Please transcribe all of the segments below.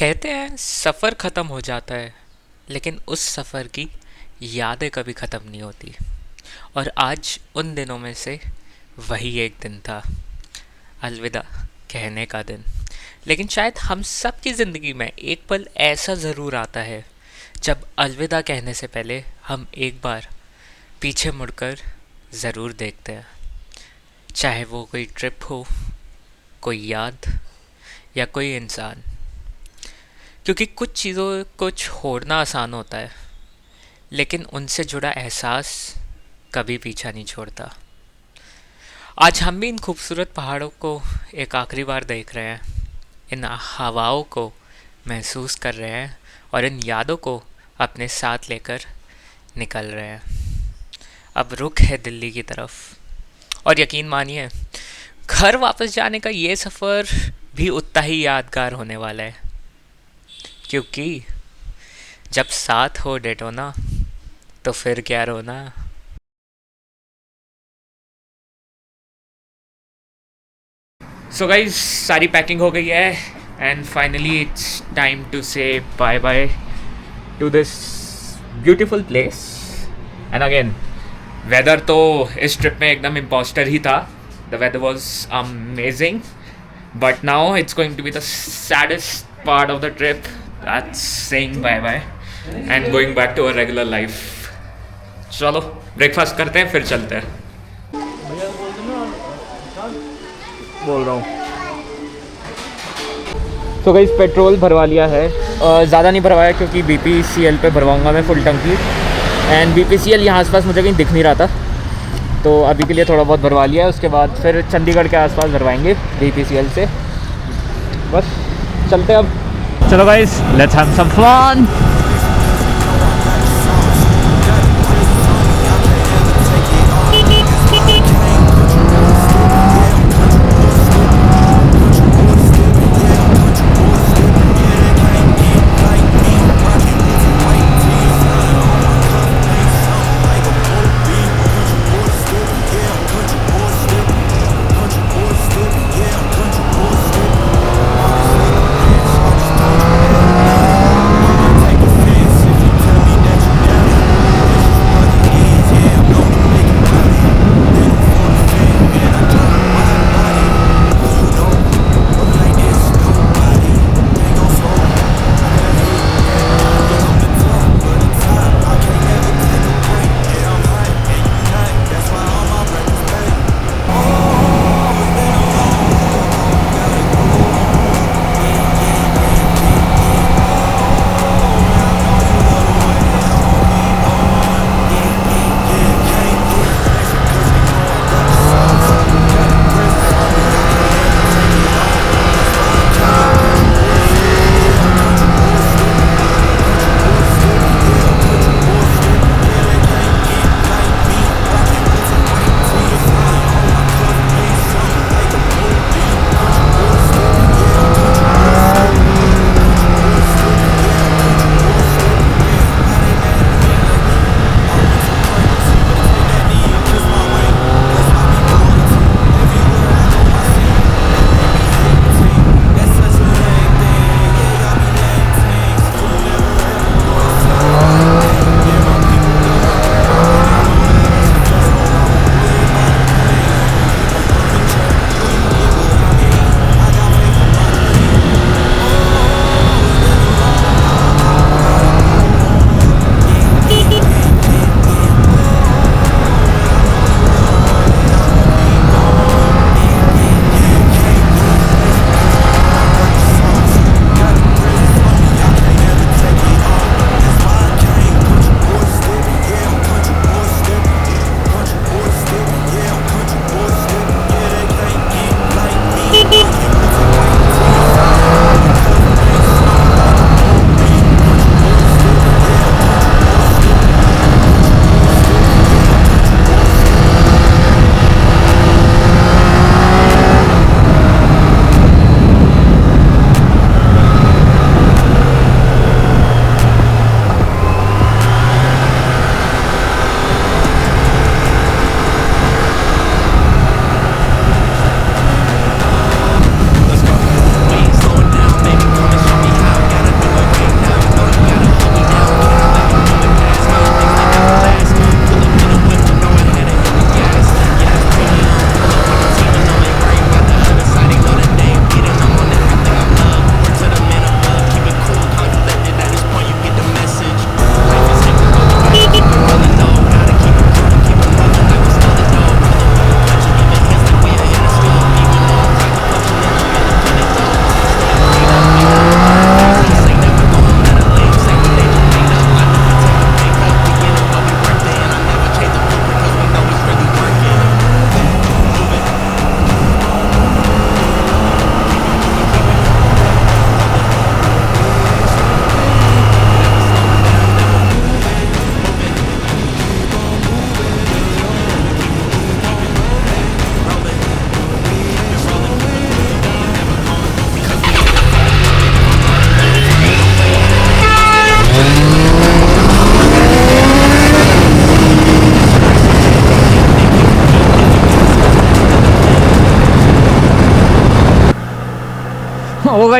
कहते हैं सफ़र ख़त्म हो जाता है, लेकिन उस सफ़र की यादें कभी ख़त्म नहीं होती। और आज उन दिनों में से वही एक दिन था, अलविदा कहने का दिन। लेकिन शायद हम सब की ज़िंदगी में एक पल ऐसा ज़रूर आता है जब अलविदा कहने से पहले हम एक बार पीछे मुड़कर ज़रूर देखते हैं। चाहे वो कोई ट्रिप हो, कोई याद या कोई इंसान। क्योंकि कुछ चीज़ों को छोड़ना आसान होता है, लेकिन उनसे जुड़ा एहसास कभी पीछा नहीं छोड़ता। आज हम भी इन खूबसूरत पहाड़ों को एक आखिरी बार देख रहे हैं, इन हवाओं को महसूस कर रहे हैं और इन यादों को अपने साथ लेकर निकल रहे हैं। अब रुख है दिल्ली की तरफ, और यकीन मानिए घर वापस जाने का ये सफ़र भी उतना ही यादगार होने वाला है। क्योंकि जब साथ हो डेटोना तो फिर क्या रोना। सो गाइज, सारी पैकिंग हो गई है and finally it's time to say bye bye to this beautiful place. And again, weather तो इस ट्रिप में एकदम इम्पोस्टर ही था। The weather was amazing, but now it's going to be the saddest part of the trip, that's saying bye bye and going back to our regular life. चलो breakfast करते हैं, फिर चलते हैं। बोल रहा हूँ। तो गाइस, पेट्रोल भरवा लिया है, ज़्यादा नहीं भरवाया क्योंकि BPCL पे भरवाऊँगा मैं फुल टंकी। एंड BPCL यहाँ आसपास मुझे कहीं दिख नहीं रहा था, तो अभी के लिए थोड़ा बहुत भरवा लिया है। उसके बाद फिर चंडीगढ़ के आसपास भरवाएंगे BPCL से। बस चलते अब। चलो guys, let's have some fun.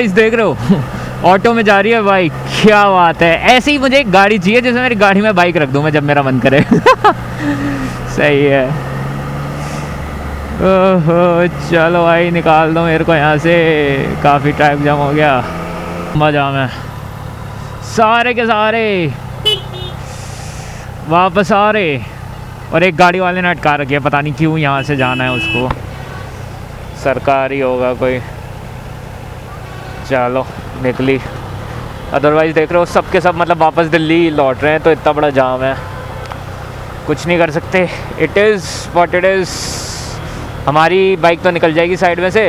Guys देख रहे हो ऑटो में जा रही है बाइक, क्या बात है। ऐसे ही मुझे एक गाड़ी चाहिए जिसमें मेरी गाड़ी में बाइक रख दूँ मैं जब मेरा मन करे। सही है। ओहो चलो भाई निकाल दो मेरे को यहाँ से, काफ़ी ट्रैफिक जाम हो गया। मजा में सारे के सारे वापस आ रहे, और एक गाड़ी वाले ने अटका रखी है, पता नहीं क्यों यहाँ से जाना है उसको, सरकारी होगा कोई। चलो निकली। अदरवाइज़ देख रहे हो सब के सब मतलब वापस दिल्ली लौट रहे हैं, तो इतना बड़ा जाम है, कुछ नहीं कर सकते। It is what it is. हमारी बाइक तो निकल जाएगी साइड में से,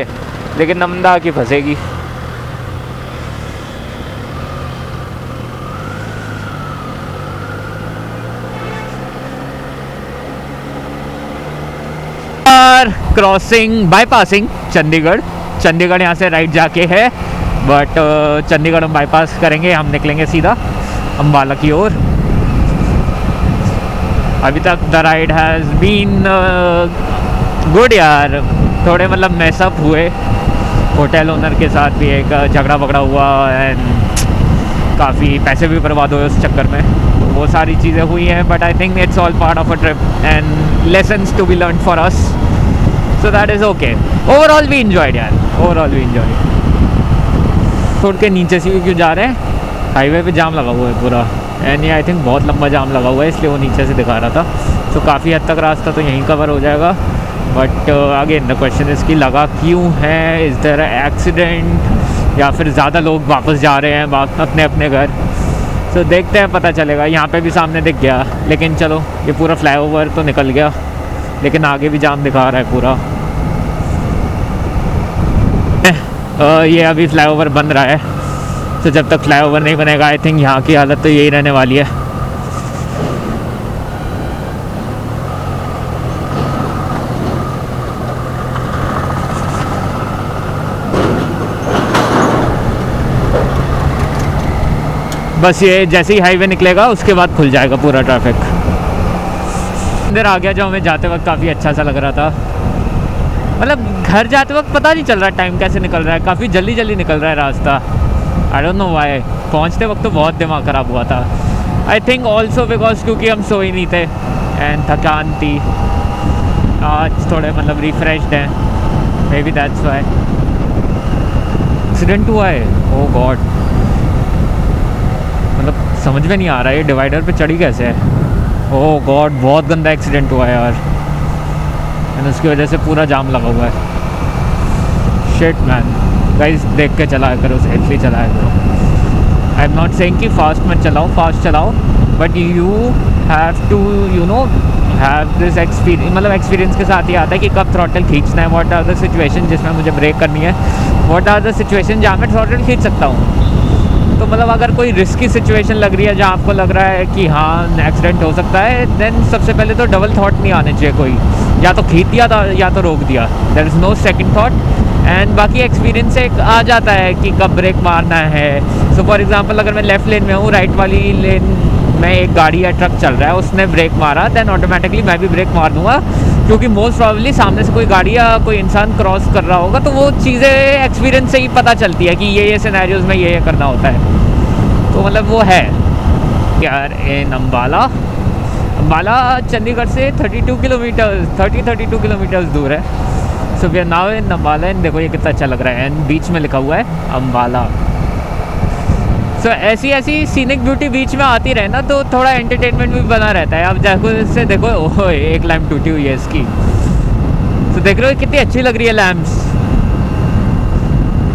लेकिन नमदा की फंसेगी। क्रॉसिंग बाईपासिंग चंडीगढ़ यहाँ से राइट जाके है, बट चंडीगढ़ हम बाईपास करेंगे, हम निकलेंगे सीधा अम्बाला की ओर। अभी तक the ride has been good यार। थोड़े मतलब मैसअप हुए, होटल ओनर के साथ भी एक झगड़ा वगड़ा हुआ, एंड काफ़ी पैसे भी बर्बाद हुए उस चक्कर में, तो वो सारी चीज़ें हुई हैं। But I think it's all part of a trip and lessons to be learn for us, so that is okay. Overall we enjoyed यार, ओवरऑल वी इन्जॉयड। छोड़ के नीचे से क्यों जा रहे हैं, हाईवे पे जाम लगा हुआ है पूरा, एंड ये आई थिंक बहुत लंबा जाम लगा हुआ है, इसलिए वो नीचे से दिखा रहा था। तो काफ़ी हद तक रास्ता तो यहीं कवर हो जाएगा, but again the question is कि लगा क्यों है, इज़ देयर एक्सीडेंट या फिर ज़्यादा लोग वापस जा रहे हैं अपने अपने घर। तो देखते हैं, पता चलेगा। यहाँ पे भी सामने दिख गया, लेकिन चलो ये पूरा फ्लाईओवर तो निकल गया, लेकिन आगे भी जाम दिखा रहा है पूरा। ये अभी फ्लाईओवर बन रहा है, तो जब तक फ्लाईओवर नहीं बनेगा आई थिंक यहाँ की हालत तो यही रहने वाली है। बस ये जैसे ही हाईवे निकलेगा उसके बाद खुल जाएगा पूरा ट्रैफिक। अंदर आ गया जो हमें जाते वक्त काफ़ी अच्छा सा लग रहा था, मतलब घर जाते वक्त पता नहीं चल रहा टाइम कैसे निकल रहा है, काफ़ी जल्दी जल्दी निकल रहा है रास्ता। I don't know why. पहुंचते वक्त तो बहुत दिमाग ख़राब हुआ था, आई थिंक ऑल्सो बिकॉज क्योंकि हम सोए नहीं थे एंड थकान थी। आज थोड़े मतलब रिफ्रेश्ड हैं, may be that's why. Accident हुआ है, ओह गॉड, मतलब समझ में नहीं आ रहा है ये डिवाइडर पे चढ़ी कैसे है। ओह गॉड, बहुत गंदा एक्सीडेंट हुआ है यार, एंड उसकी वजह से पूरा जाम लगा हुआ है। शिट मैन, गाइस देख के चलाया करो, सेफली चलाया करो। आई एम नॉट सेइंग कि फास्ट मत चलाओ, फास्ट चलाओ, but you have to you know have this experience, मतलब एक्सपीरियंस के साथ ही आता है कि कब थ्रॉटल खींचना है, व्हाट आर द सिचुएशन जिसमें मुझे ब्रेक करनी है, व्हाट आर द सिचुएशन जहाँ मैं थ्रॉटल खींच सकता हूँ। तो मतलब अगर कोई रिस्की सिचुएशन लग रही है जहाँ आपको लग रहा है कि हाँ एक्सीडेंट हो सकता है, देन सबसे पहले तो डबल थॉट नहीं आने चाहिए कोई, या तो खींच दिया था या तो रोक दिया, there is no second thought. And बाकी एक्सपीरियंस से आ जाता है कि कब ब्रेक मारना है। सो फॉर एग्जांपल अगर मैं लेफ़्ट लेन में हूँ, राइट वाली लेन में एक गाड़ी या ट्रक चल रहा है, उसने ब्रेक मारा, देन ऑटोमेटिकली मैं भी ब्रेक मार दूँगा, क्योंकि मोस्ट प्रॉब्ली सामने से कोई गाड़ी या कोई इंसान क्रॉस कर रहा होगा। तो वो चीज़ें एक्सपीरियंस से ही पता चलती है कि ये सिनेरियोज़ में ये करना होता है। तो मतलब वो है यार। इन अम्बाला चंडीगढ़ से 32 किलोमीटर्स दूर है। So we are now in Ambala, and देखो ये कितना अच्छा लग रहा है, एंड बीच में लिखा हुआ है अम्बाला। सो ऐसी सीनिक ब्यूटी बीच में आती रहे ना, तो थोड़ा एंटरटेनमेंट भी बना रहता है। अब जैसे देखो ओह एक लैम्प टूटी हुई है इसकी, तो देख रहे हो कितनी अच्छी लग रही है लैम्प्स।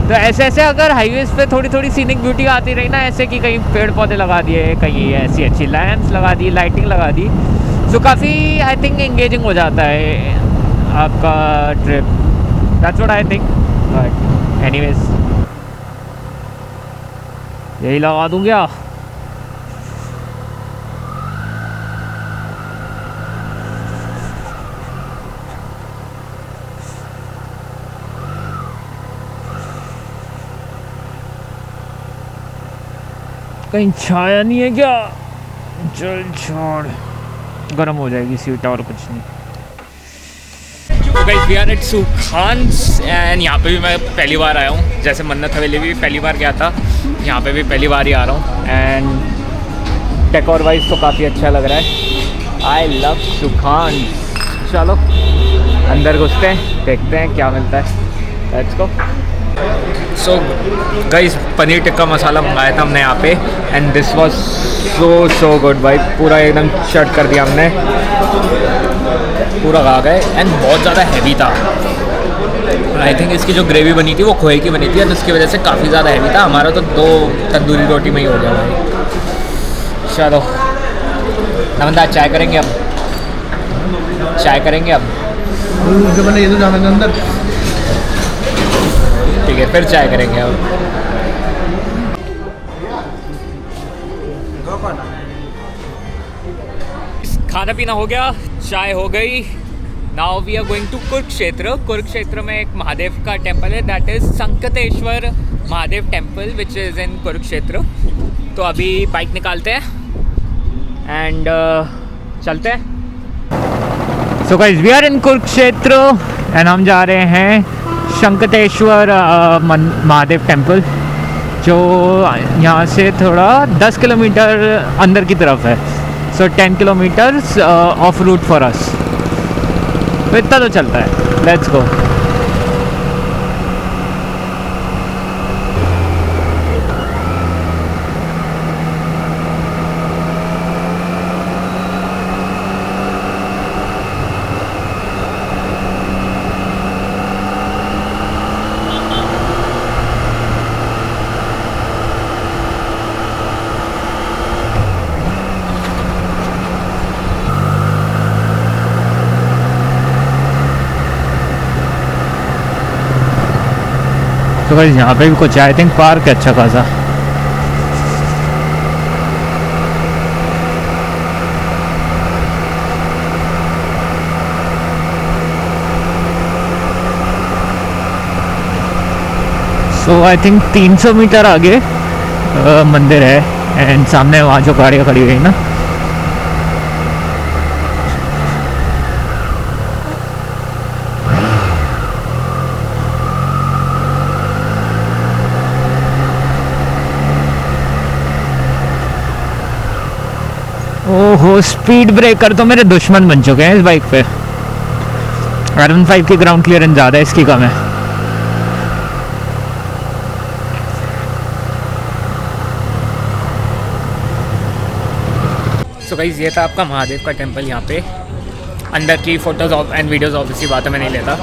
तो ऐसे अगर हाईवेज़ पे थोड़ी थोड़ी सीनिक ब्यूटी आती रही ना, ऐसे कि कहीं पेड़ पौधे लगा दिए, कहीं ऐसी अच्छी लैम्प्स लगा दी, लाइटिंग लगा दी, तो काफ़ी आई थिंक एंगेजिंग हो जाता है आपका trip. That's what I think, but anyways यही लगा दूँ क्या? कहीं छाया नहीं है क्या? चल छोड़, गर्म हो जाएगी सीट और कुछ नहीं। Guys we are at Sukhan's and यहाँ पे भी मैं पहली बार आया हूँ। जैसे मन्नत हवेली भी पहली बार गया था, यहाँ पे भी पहली बार ही आ रहा हूँ। एंड डेकोर वाइज तो काफ़ी अच्छा लग रहा है। I love Sukhan's. चलो अंदर घुसते हैं, देखते हैं क्या मिलता है। Let's go. So guys paneer tikka masala मंगाया था हमने यहाँ पे and this was so good भाई। पूरा एकदम शर्ट कर दिया हमने, पूरा खा गए एंड बहुत ज़्यादा हैवी था। आई थिंक इसकी जो ग्रेवी बनी थी वो खोए की बनी थी और उसकी वजह से काफ़ी ज़्यादा हैवी था। हमारा तो 2 तंदूरी रोटी में ही हो गया भाई। चलो नमंदा चाय करेंगे अब, चाय करेंगे अब। ये तो जाना अंदर, ठीक है फिर चाय करेंगे अब। खाना पीना हो गया, चाय हो गई। Now we are going to Kurukshetra. Kurukshetra में एक महादेव का टेम्पल है, that is Sankateshwar Mahadev temple which is in Kurukshetra. तो अभी बाइक निकालते हैं एंड चलते हैं। So guys we are in Kurukshetra and हम जा रहे हैं संकटेश्वर महादेव टेम्पल, जो यहाँ से थोड़ा 10 किलोमीटर अंदर की तरफ है। So 10 kilometers of route for us. तो इतना तो चलता है। Let's go. तो गाइस यहाँ पे भी कुछ आई थिंक पार्क है अच्छा खासा। सो आई थिंक 300 मीटर आगे मंदिर है एंड सामने वहाँ जो गाड़ियाँ खड़ी हुई ना, ओहो स्पीड ब्रेकर तो मेरे दुश्मन बन चुके हैं इस बाइक पे। R15 की ग्राउंड क्लियरेंस ज़्यादा है, इसकी कम है। सो गाइस ये था आपका महादेव का टेम्पल। यहाँ पे अंदर की फ़ोटोज़ एंड वीडियोज़ ऑब्वियसली बात है मैं नहीं लेता,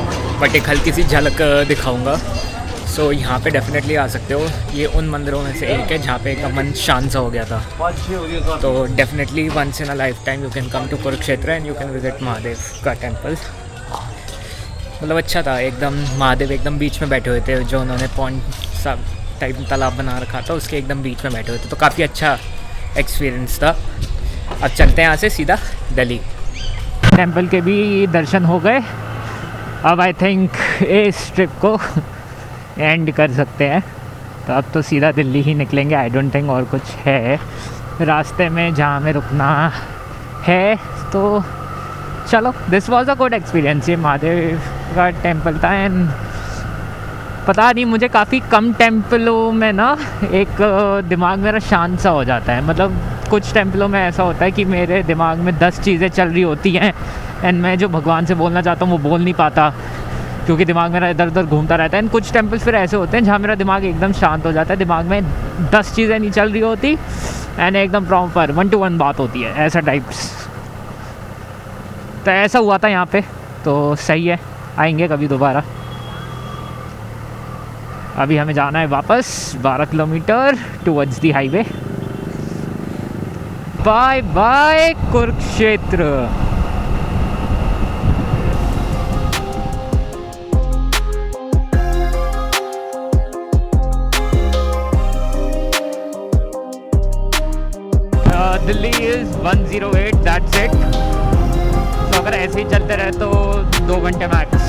बट एक हल्की सी झलक दिखाऊंगा। सो यहाँ पे डेफिनेटली आ सकते हो। ये उन मंदिरों में से एक है जहाँ पे एकदम मन शांत सा हो गया था। तो definitely once in a lifetime you can come to Kurukshetra and you can visit Mahadev का टेम्पल। मतलब अच्छा था एकदम। महादेव एकदम बीच में बैठे हुए थे, जो उन्होंने पॉन्ड सा टाइप तालाब बना रखा था उसके एकदम बीच में बैठे हुए थे। तो काफ़ी अच्छा एक्सपीरियंस था। अब चलते हैं यहाँ से सीधा दिल्ली। टेम्पल के भी दर्शन हो गए। अब आई थिंक इस ट्रिप को एंड कर सकते हैं। तो अब तो सीधा दिल्ली ही निकलेंगे। आई डोंट थिंक और कुछ है रास्ते में जहाँ हमें रुकना है। तो चलो, this was a good experience. ये महादेव का टेम्पल था एंड पता नहीं मुझे काफ़ी कम टेम्पलों में ना एक दिमाग मेरा शांत सा हो जाता है। मतलब कुछ टेम्पलों में ऐसा होता है कि मेरे दिमाग में 10 चीज़ें चल रही होती हैं एंड मैं जो भगवान से बोलना चाहता हूँ वो बोल नहीं पाता क्योंकि दिमाग मेरा इधर उधर घूमता रहता है। एंड कुछ टेम्पल्स फिर ऐसे होते हैं जहाँ मेरा दिमाग एकदम शांत हो जाता है, दिमाग में 10 चीज़ें नहीं चल रही होती एंड एकदम प्रॉपर 1 to 1 बात होती है, ऐसा टाइप्स। तो ऐसा हुआ था यहाँ पे। तो सही है, आएंगे कभी दोबारा। अभी हमें जाना है वापस 12 kilometer towards the highway. Bye bye Kurukshetra. Delhi is 108, that's it. तो अगर ऐसे ही चलते रहे तो 2 घंटे मैक्स।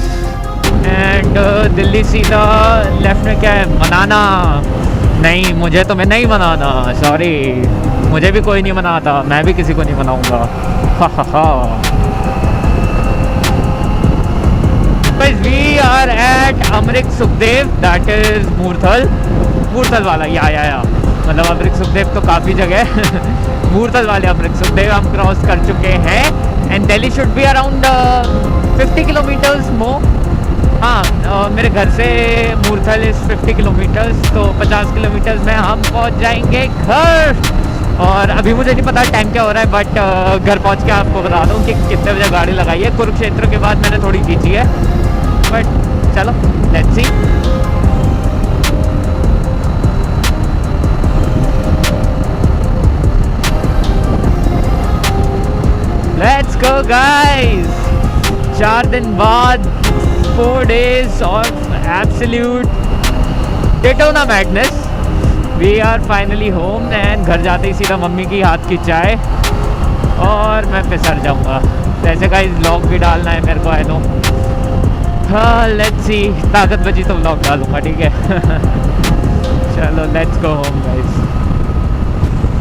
एंड दिल्ली सीधा लेफ्ट में क्या है, मनाना। नहीं, मुझे तुम्हें नहीं मनाना, सॉरी। मुझे भी कोई नहीं मनाता, मैं भी किसी को नहीं मनाऊंगा। हा हा हा। Are at Amrit Sukhdev, that is Murthal वाला, या मतलब अमृत सुखदेव तो काफ़ी जगह है मूर्थल वाले अमृत सुखदेव हम क्रॉस कर चुके हैं। And Delhi should be around 50 kilometres more. हाँ, मेरे घर से मूर्थल इज़ 50 किलोमीटर्स, तो 50 किलोमीटर्स में हम पहुंच जाएंगे घर। और अभी मुझे नहीं पता टाइम क्या हो रहा है, बट घर पहुंच के आपको बता दूं कि कितने बजे गाड़ी लगाई है। कुरुक्षेत्र के बाद मैंने थोड़ी खींची है, बट चलो let's see. Let's go guys, 4 दिन बाद 4 days of absolute Daytona madness. We are finally home and घर जाते ही सीधा मम्मी की हाथ की चाय और मैं फिसर जाऊंगा। जैसे गाइस व्लॉग भी डालना है मेरे को, आई नो। हाँ लेट्स सी, ताकत बची तो व्लॉग डालूंगा, ठीक है। चलो लेट्स गो होम गाइस।